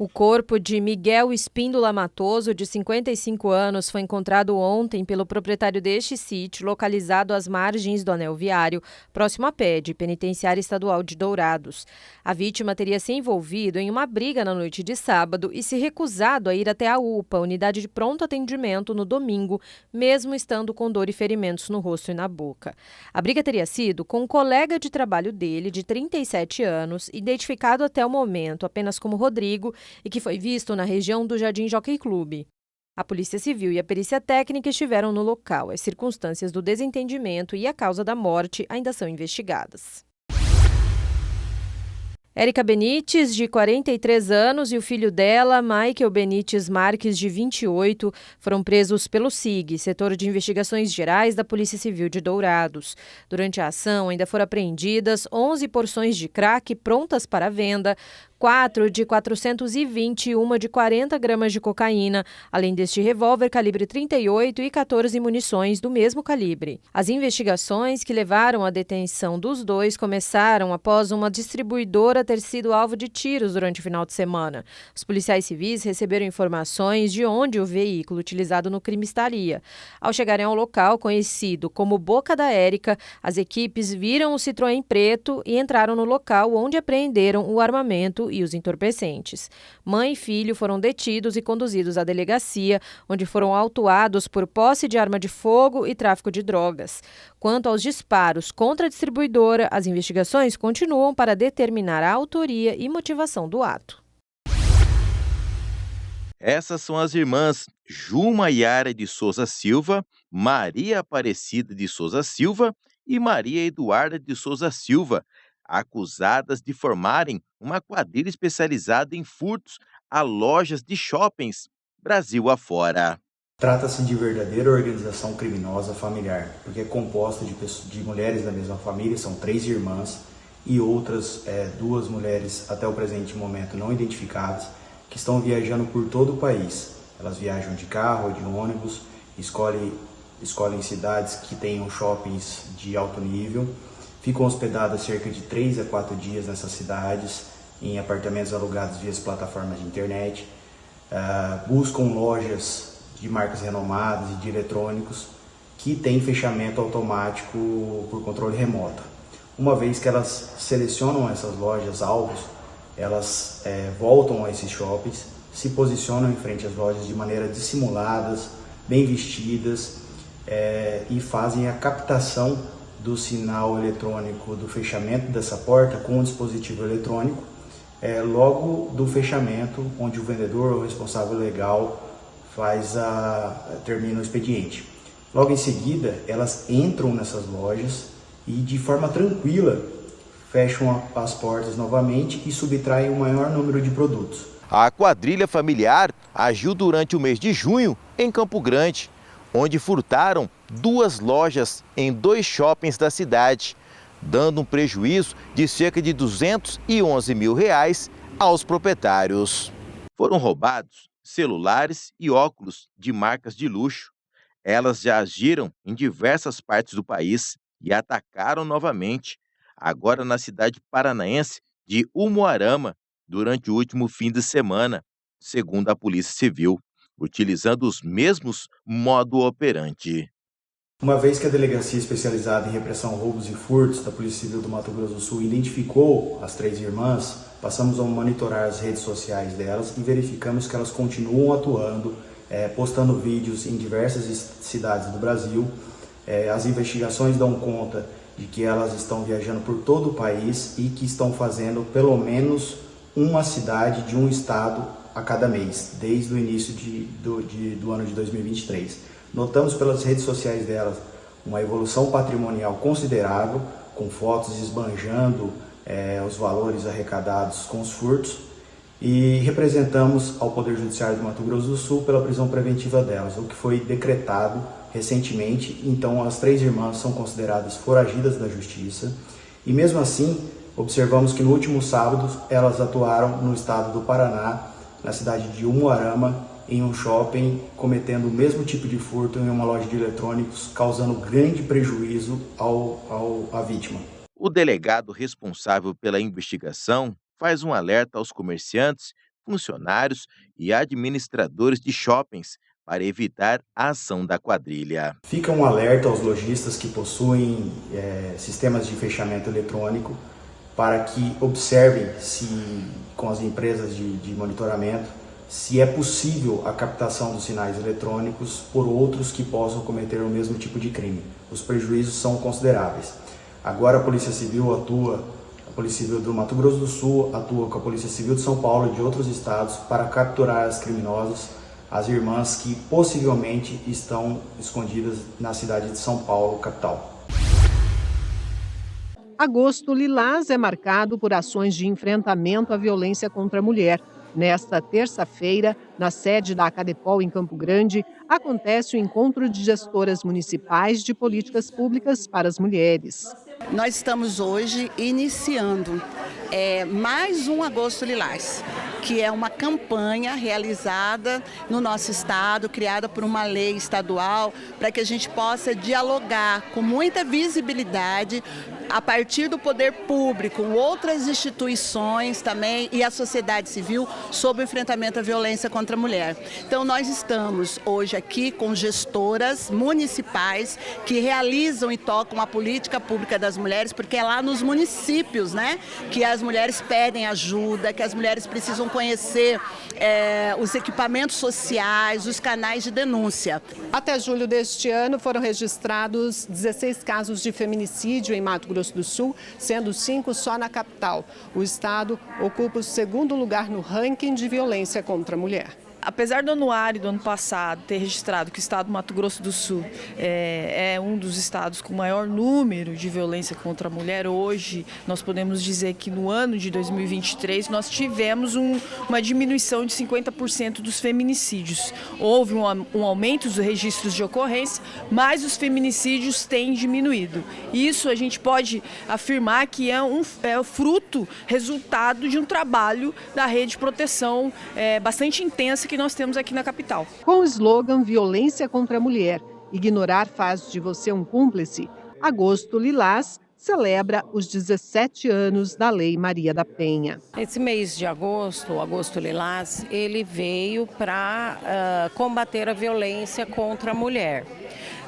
O corpo de Miguel Espíndola Matoso, de 55 anos, foi encontrado ontem pelo proprietário deste sítio, localizado às margens do anel viário, próximo à PED, Penitenciária Estadual de Dourados. A vítima teria se envolvido em uma briga na noite de sábado e se recusado a ir até a UPA, unidade de pronto atendimento, no domingo, mesmo estando com dor e ferimentos no rosto e na boca. A briga teria sido com um colega de trabalho dele, de 37 anos, identificado até o momento apenas como Rodrigo, e que foi visto na região do Jardim Jockey Club. A Polícia Civil e a Perícia Técnica estiveram no local. As circunstâncias do desentendimento e a causa da morte ainda são investigadas. Érica Benites, de 43 anos, e o filho dela, Michael Benites Marques, de 28, foram presos pelo SIG, Setor de Investigações Gerais da Polícia Civil de Dourados. Durante a ação, ainda foram apreendidas 11 porções de crack prontas para venda, 4 de 420 e uma de 40 gramas de cocaína, além deste revólver calibre 38 e 14 munições do mesmo calibre. As investigações que levaram à detenção dos dois começaram após uma distribuidora ter sido alvo de tiros durante o final de semana. Os policiais civis receberam informações de onde o veículo utilizado no crime estaria. Ao chegarem ao local, conhecido como Boca da Érica, as equipes viram o Citroën preto e entraram no local, onde apreenderam o armamento e os entorpecentes. Mãe e filho foram detidos e conduzidos à delegacia, onde foram autuados por posse de arma de fogo e tráfico de drogas. Quanto aos disparos contra a distribuidora, as investigações continuam para determinar a autoria e motivação do ato. Essas são as irmãs Juma Yara de Souza Silva, Maria Aparecida de Souza Silva e Maria Eduarda de Souza Silva, acusadas de formarem uma quadrilha especializada em furtos a lojas de shoppings Brasil afora. Trata-se de verdadeira organização criminosa familiar, porque é composta de mulheres da mesma família, são 3 irmãs e outras 2 mulheres até o presente momento não identificadas, que estão viajando por todo o país. Elas viajam de carro ou de ônibus, escolhem cidades que tenham shoppings de alto nível, ficam hospedadas cerca de 3 a 4 dias nessas cidades, em apartamentos alugados via plataformas de internet, buscam lojas de marcas renomadas e de eletrônicos que têm fechamento automático por controle remoto. Uma vez que elas selecionam essas lojas alvos, elas voltam a esses shoppings, se posicionam em frente às lojas de maneira dissimuladas, bem vestidas, e fazem a captação do sinal eletrônico do fechamento dessa porta com um dispositivo eletrônico, logo do fechamento, onde o vendedor ou responsável legal termina o expediente. Logo em seguida, elas entram nessas lojas e de forma tranquila fecham as portas novamente e subtraem o maior número de produtos. A quadrilha familiar agiu durante o mês de junho em Campo Grande, onde furtaram 2 lojas em 2 shoppings da cidade, dando um prejuízo de cerca de R$211 mil aos proprietários. Foram roubados celulares e óculos de marcas de luxo. Elas já agiram em diversas partes do país e atacaram novamente, agora na cidade paranaense de Umuarama, durante o último fim de semana, segundo a Polícia Civil, utilizando os mesmos modo operandi. Uma vez que a Delegacia Especializada em Repressão Roubos e Furtos da Polícia Civil do Mato Grosso do Sul identificou as 3 irmãs, passamos a monitorar as redes sociais delas e verificamos que elas continuam atuando, postando vídeos em diversas cidades do Brasil. As investigações dão conta de que elas estão viajando por todo o país e que estão fazendo pelo menos uma cidade de um estado a cada mês, desde o início do ano de 2023. Notamos pelas redes sociais delas uma evolução patrimonial considerável, com fotos esbanjando os valores arrecadados com os furtos, e representamos ao Poder Judiciário do Mato Grosso do Sul pela prisão preventiva delas, o que foi decretado recentemente. Então as 3 irmãs são consideradas foragidas da Justiça e mesmo assim observamos que no último sábado elas atuaram no estado do Paraná, na cidade de Umuarama, em um shopping, cometendo o mesmo tipo de furto em uma loja de eletrônicos, causando grande prejuízo à vítima. O delegado responsável pela investigação faz um alerta aos comerciantes funcionários e administradores de shoppings para evitar a ação da quadrilha. Fica um alerta aos lojistas que possuem sistemas de fechamento eletrônico para que observem com as empresas de monitoramento se é possível a captação dos sinais eletrônicos por outros que possam cometer o mesmo tipo de crime. Os prejuízos são consideráveis. Agora a Polícia Civil a Polícia Civil do Mato Grosso do Sul atua com a Polícia Civil de São Paulo e de outros estados para capturar as criminosas, as irmãs que possivelmente estão escondidas na cidade de São Paulo, capital. Agosto Lilás é marcado por ações de enfrentamento à violência contra a mulher. Nesta terça-feira, na sede da Acadepol em Campo Grande, acontece o encontro de gestoras municipais de políticas públicas para as mulheres. Nós estamos hoje iniciando mais um Agosto Lilás, que é uma campanha realizada no nosso estado, criada por uma lei estadual, para que a gente possa dialogar com muita visibilidade a partir do poder público, outras instituições também e a sociedade civil sobre o enfrentamento à violência contra a mulher. Então nós estamos hoje aqui com gestoras municipais que realizam e tocam a política pública das mulheres, porque é lá nos municípios, né, que as mulheres pedem ajuda, que as mulheres precisam conhecer os equipamentos sociais, os canais de denúncia. Até julho deste ano foram registrados 16 casos de feminicídio em Mato Grosso do Sul, sendo 5 só na capital. O estado ocupa o segundo lugar no ranking de violência contra a mulher. Apesar do anuário do ano passado ter registrado que o estado do Mato Grosso do Sul é um dos estados com maior número de violência contra a mulher, hoje nós podemos dizer que no ano de 2023 nós tivemos uma diminuição de 50% dos feminicídios. Houve um aumento dos registros de ocorrência, mas os feminicídios têm diminuído. Isso a gente pode afirmar que é o fruto, resultado de um trabalho da rede de proteção bastante intensa que nós temos aqui na capital. Com o slogan Violência contra a Mulher, ignorar faz de você um cúmplice, Agosto Lilás celebra os 17 anos da Lei Maria da Penha. Esse mês de agosto, o Agosto Lilás, ele veio para combater a violência contra a mulher.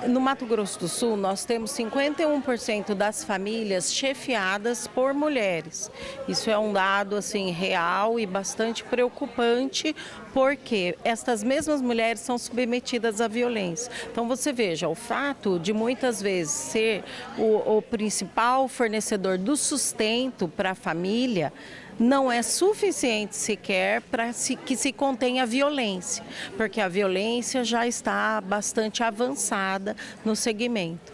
No Mato Grosso do Sul, nós temos 51% das famílias chefiadas por mulheres. Isso é um dado assim, real e bastante preocupante, porque estas mesmas mulheres são submetidas à violência. Então você veja, o fato de muitas vezes ser o principal fornecedor do sustento para a família não é suficiente sequer para que se contenha a violência, porque a violência já está bastante avançada no segmento.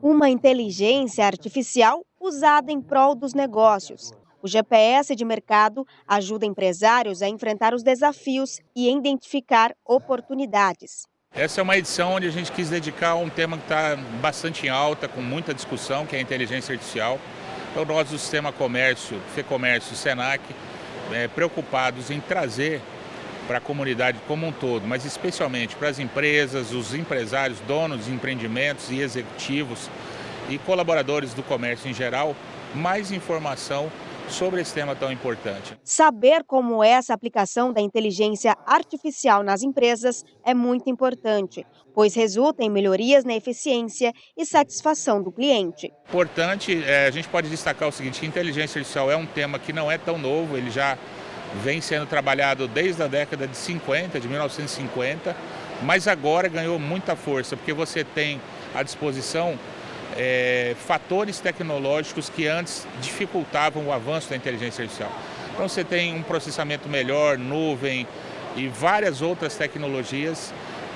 Uma inteligência artificial usada em prol dos negócios. O GPS de mercado ajuda empresários a enfrentar os desafios e identificar oportunidades. Essa é uma edição onde a gente quis dedicar a um tema que está bastante em alta, com muita discussão, que é a inteligência artificial. Então nós do Sistema Comércio, FEComércio e Senac, preocupados em trazer para a comunidade como um todo, mas especialmente para as empresas, os empresários, donos de empreendimentos e executivos e colaboradores do comércio em geral, mais informação sobre esse tema tão importante. Saber como é essa aplicação da inteligência artificial nas empresas é muito importante, pois resulta em melhorias na eficiência e satisfação do cliente. Importante, a gente pode destacar o seguinte, que a inteligência artificial é um tema que não é tão novo, ele já vem sendo trabalhado desde a década de 50, de 1950, mas agora ganhou muita força, porque você tem à disposição fatores tecnológicos que antes dificultavam o avanço da inteligência artificial. Então você tem um processamento melhor, nuvem e várias outras tecnologias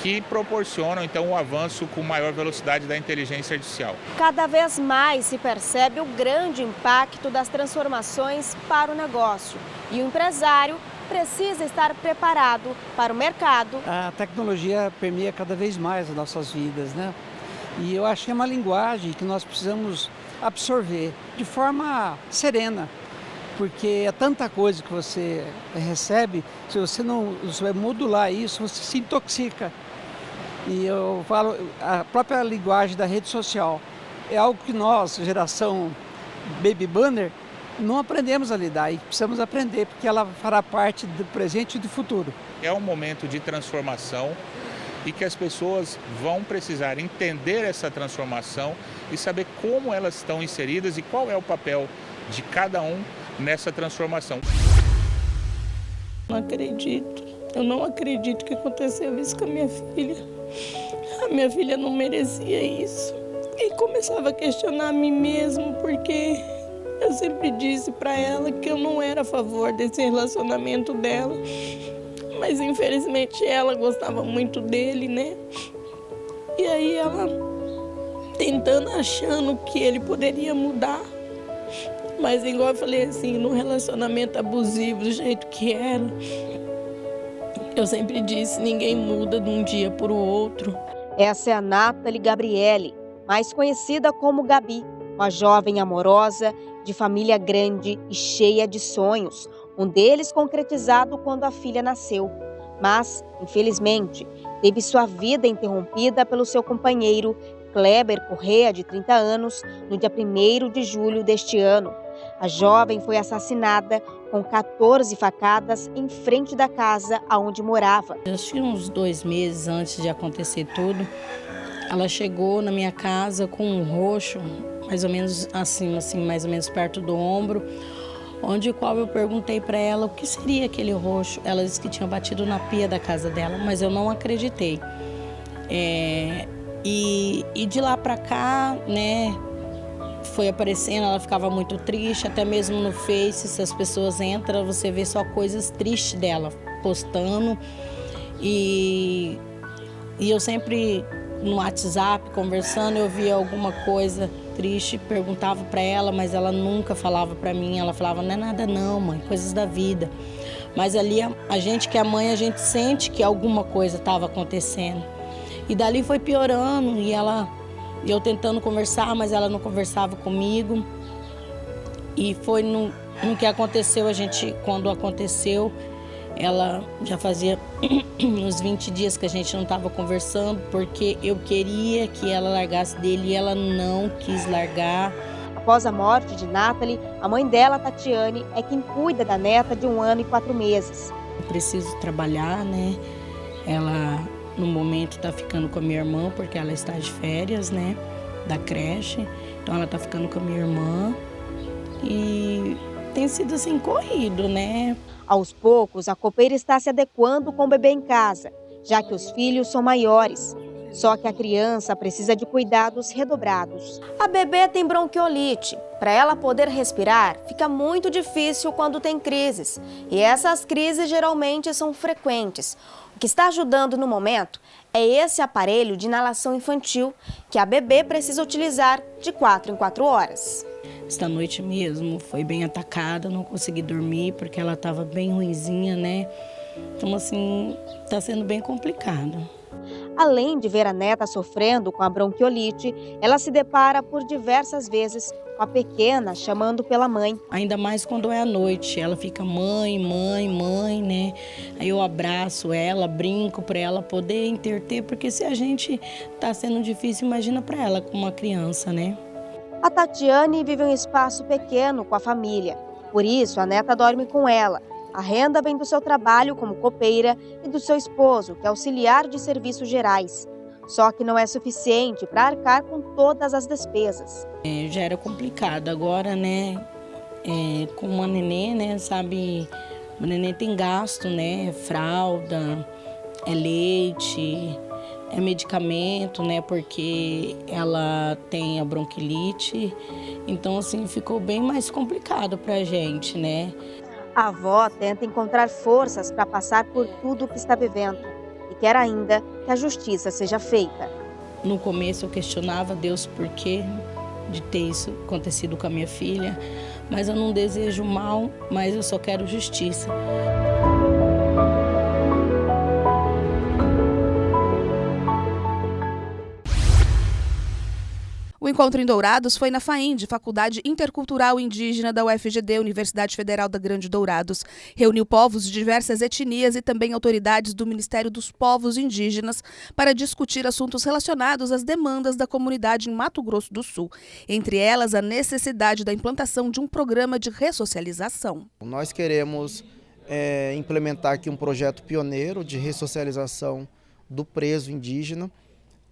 que proporcionam então o avanço com maior velocidade da inteligência artificial. Cada vez mais se percebe o grande impacto das transformações para o negócio e o empresário precisa estar preparado para o mercado. A tecnologia permeia cada vez mais as nossas vidas, né? E eu acho que é uma linguagem que nós precisamos absorver de forma serena, porque é tanta coisa que você recebe, se você não modular isso, você se intoxica. E eu falo, a própria linguagem da rede social é algo que nós, geração Baby Boomer, não aprendemos a lidar e precisamos aprender, porque ela fará parte do presente e do futuro. É um momento de transformação e que as pessoas vão precisar entender essa transformação e saber como elas estão inseridas e qual é o papel de cada um nessa transformação. Não acredito, eu não acredito que aconteceu isso com a minha filha. A minha filha não merecia isso. E começava a questionar a mim mesmo, porque eu sempre disse para ela que eu não era a favor desse relacionamento dela. Mas infelizmente ela gostava muito dele, né? E aí ela tentando, achando que ele poderia mudar. Mas igual eu falei assim, no relacionamento abusivo, do jeito que era, eu sempre disse, ninguém muda de um dia para o outro. Essa é a Nathalie Gabriele, mais conhecida como Gabi, uma jovem amorosa, de família grande e cheia de sonhos. Um deles concretizado quando a filha nasceu. Mas, infelizmente, teve sua vida interrompida pelo seu companheiro, Kleber Correa, de 30 anos, no dia 1º de julho deste ano. A jovem foi assassinada com 14 facadas em frente da casa onde morava. Eu tinha uns 2 meses antes de acontecer tudo. Ela chegou na minha casa com um roxo, mais ou menos assim, mais ou menos perto do ombro, onde qual eu perguntei para ela o que seria aquele roxo. Ela disse que tinha batido na pia da casa dela, mas eu não acreditei. E de lá para cá, né, foi aparecendo, ela ficava muito triste, até mesmo no Face, se as pessoas entram, você vê só coisas tristes dela postando. E eu sempre no WhatsApp conversando, eu via alguma coisa triste, perguntava para ela, mas ela nunca falava para mim. Ela falava, não é nada não, mãe, coisas da vida. Mas ali a gente que é mãe, a gente sente que alguma coisa estava acontecendo. E dali foi piorando e eu tentando conversar, mas ela não conversava comigo. E foi no que aconteceu, quando aconteceu, ela já fazia uns 20 dias que a gente não estava conversando, porque eu queria que ela largasse dele e ela não quis largar. Após a morte de Nathalie, a mãe dela, Tatiane, é quem cuida da neta de 1 ano e 4 meses. Eu preciso trabalhar, né? Ela, no momento, está ficando com a minha irmã, porque ela está de férias, né? Da creche. Então, ela está ficando com a minha irmã. E tem sido assim, corrido, né? Aos poucos, a copeira está se adequando com o bebê em casa, já que os filhos são maiores. Só que a criança precisa de cuidados redobrados. A bebê tem bronquiolite. Para ela poder respirar, fica muito difícil quando tem crises. E essas crises geralmente são frequentes. O que está ajudando no momento é esse aparelho de inalação infantil que a bebê precisa utilizar de 4 em 4 horas. Esta noite mesmo foi bem atacada, não consegui dormir porque ela estava bem ruinzinha, né? Então, assim, está sendo bem complicado. Além de ver a neta sofrendo com a bronquiolite, ela se depara por diversas vezes com a pequena chamando pela mãe. Ainda mais quando é à noite, ela fica mãe, mãe, mãe, né? Aí eu abraço ela, brinco para ela poder interter, porque se a gente está sendo difícil, imagina para ela com uma criança, né? A Tatiane vive um espaço pequeno com a família, por isso a neta dorme com ela. A renda vem do seu trabalho como copeira e do seu esposo, que é auxiliar de serviços gerais. Só que não é suficiente para arcar com todas as despesas. Já era complicado, agora, né, com uma neném, né, sabe, o neném tem gasto, né, fralda, leite, medicamento, né, porque ela tem a bronquilite, então, assim, ficou bem mais complicado pra gente, né. A avó tenta encontrar forças para passar por tudo o que está vivendo e quer ainda que a justiça seja feita. No começo eu questionava Deus por quê de ter isso acontecido com a minha filha, mas eu não desejo mal, mas eu só quero justiça. O encontro em Dourados foi na FAIND, Faculdade Intercultural Indígena da UFGD, Universidade Federal da Grande Dourados. Reuniu povos de diversas etnias e também autoridades do Ministério dos Povos Indígenas para discutir assuntos relacionados às demandas da comunidade em Mato Grosso do Sul. Entre elas, a necessidade da implantação de um programa de ressocialização. Nós queremos implementar aqui um projeto pioneiro de ressocialização do preso indígena.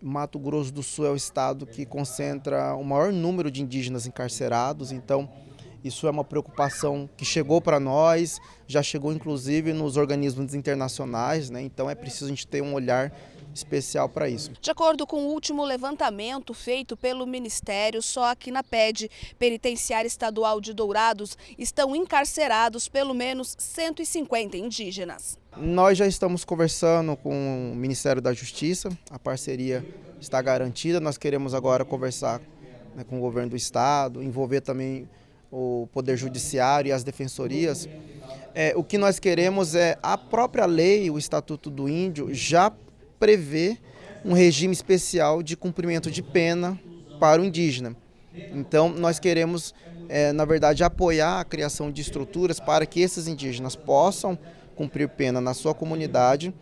Mato Grosso do Sul é o estado que concentra o maior número de indígenas encarcerados, então isso é uma preocupação que chegou para nós, já chegou inclusive nos organismos internacionais, né? Então é preciso a gente ter um olhar especial para isso. De acordo com o último levantamento feito pelo Ministério, só aqui na PED Penitenciária Estadual de Dourados estão encarcerados pelo menos 150 indígenas. Nós já estamos conversando com o Ministério da Justiça, a parceria está garantida, nós queremos agora conversar, né, com o governo do estado, envolver também o Poder Judiciário e as defensorias. O que nós queremos é a própria lei, o Estatuto do Índio, já prevê um regime especial de cumprimento de pena para o indígena. Então nós queremos, na verdade, apoiar a criação de estruturas para que esses indígenas possam cumprir pena na sua comunidade,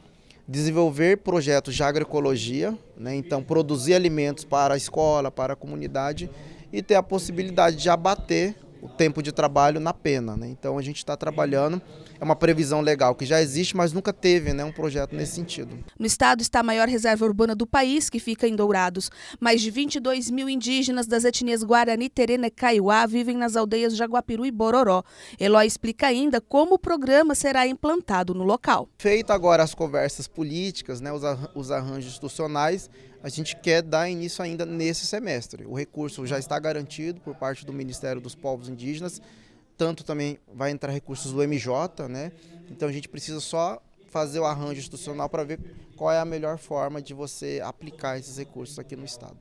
desenvolver projetos de agroecologia, né? Então produzir alimentos para a escola, para a comunidade e ter a possibilidade de abater o tempo de trabalho na pena, né? Então a gente está trabalhando, é uma previsão legal que já existe, mas nunca teve, né, um projeto nesse sentido. No estado está a maior reserva urbana do país, que fica em Dourados. Mais de 22 mil indígenas das etnias Guarani, Terena e Kaiowá vivem nas aldeias Jaguapiru e Bororó. Eloy explica ainda como o programa será implantado no local. Feito agora as conversas políticas, né, os arranjos institucionais, a gente quer dar início ainda nesse semestre. O recurso já está garantido por parte do Ministério dos Povos Indígenas, tanto também vai entrar recursos do MJ, né? Então a gente precisa só fazer o arranjo institucional para ver qual é a melhor forma de você aplicar esses recursos aqui no estado.